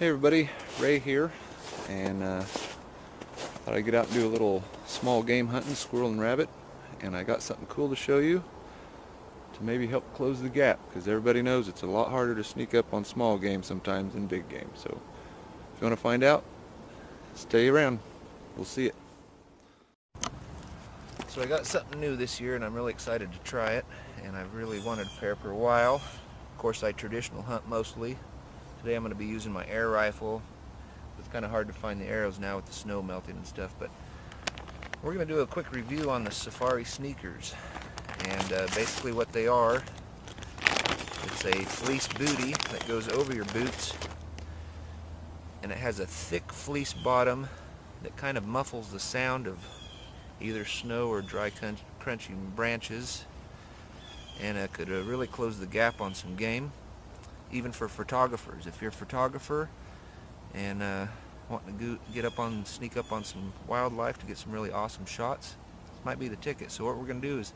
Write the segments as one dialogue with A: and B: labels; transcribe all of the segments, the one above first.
A: Hey everybody, Ray here, and thought I'd get out and do a little small game hunting, squirrel and rabbit, and I got something cool to show you to maybe help close the gap, because everybody knows it's a lot harder to sneak up on small game sometimes than big game. So if you want to find out, stay around. We'll see it. So I got something new this year and I'm really excited to try it, and I've really wanted a pair for a while. Of course, I traditional hunt mostly. Today I'm going to be using my air rifle. It's kind of hard to find the arrows now with the snow melting and stuff, but we're going to do a quick review on the Safari sneakers. And basically what they are, it's a fleece bootie that goes over your boots, and it has a thick fleece bottom that kind of muffles the sound of either snow or dry crunching branches, and it could really close the gap on some game, even for photographers. If you're a photographer and wanting to sneak up on some wildlife to get some really awesome shots, this might be the ticket. So what we're going to do is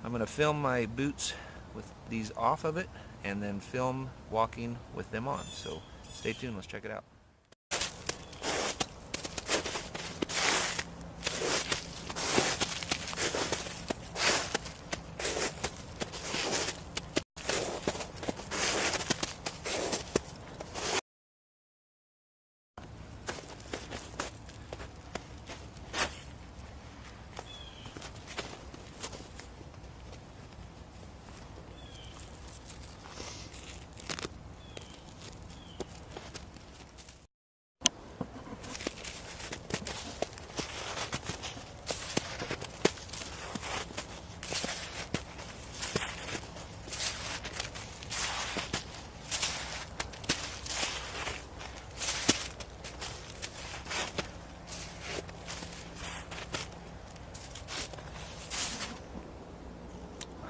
A: I'm going to film my boots with these off of it and then film walking with them on. So stay tuned, let's check it out.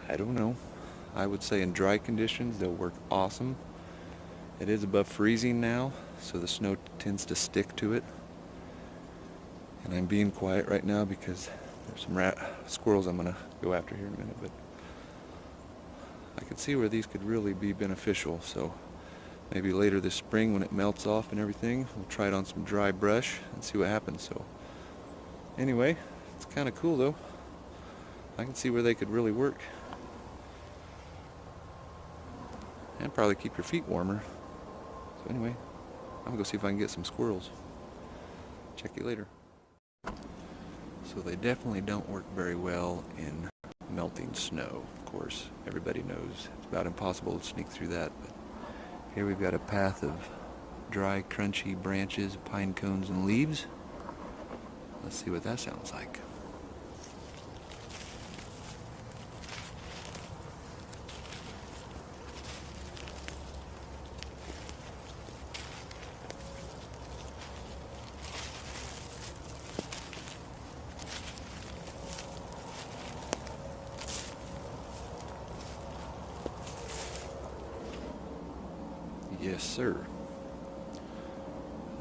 A: I don't know. I would say in dry conditions they'll work awesome. It is above freezing now, so the snow tends to stick to it. And I'm being quiet right now because there's some squirrels I'm going to go after here in a minute. But I can see where these could really be beneficial. So maybe later this spring when it melts off and everything, we'll try it on some dry brush and see what happens. So anyway, it's kind of cool though. I can see where they could really work. And probably keep your feet warmer. So anyway, I'm gonna go see if I can get some squirrels. Check you later. So they definitely don't work very well in melting snow. Of course, everybody knows it's about impossible to sneak through that. But here we've got a path of dry, crunchy branches, pine cones, and leaves. Let's see what that sounds like. Yes, sir.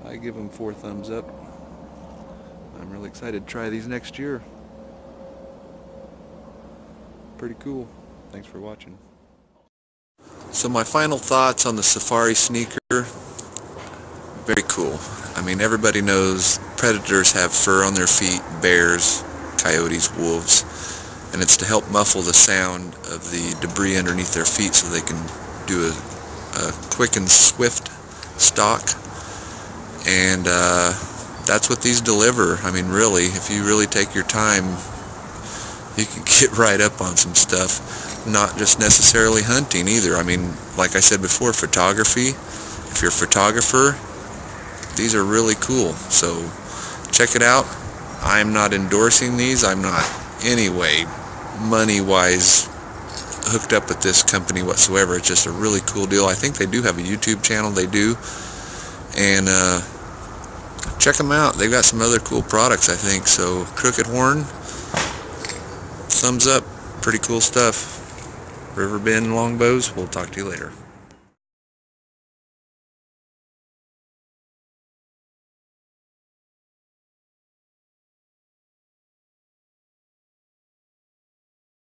A: I give them 4 thumbs up. I'm really excited to try these next year. Pretty cool. Thanks for watching. So my final thoughts on the Safari sneaker. Very cool. I mean, everybody knows predators have fur on their feet, bears, coyotes, wolves, and it's to help muffle the sound of the debris underneath their feet so they can do a quick and swift stalk. And that's what these deliver. I mean, really, if you really take your time, you can get right up on some stuff. Not just necessarily hunting either. I mean, like I said before, photography. If you're a photographer, these are really cool. So check it out. I'm not endorsing these. I'm not anyway money-wise hooked up with this company whatsoever. It's just a really cool deal. I think they do have a YouTube channel. They do. And check them out. They've got some other cool products, I think. So Crooked Horn, thumbs up. Pretty cool stuff. Riverbend Longbows. We'll talk to you later.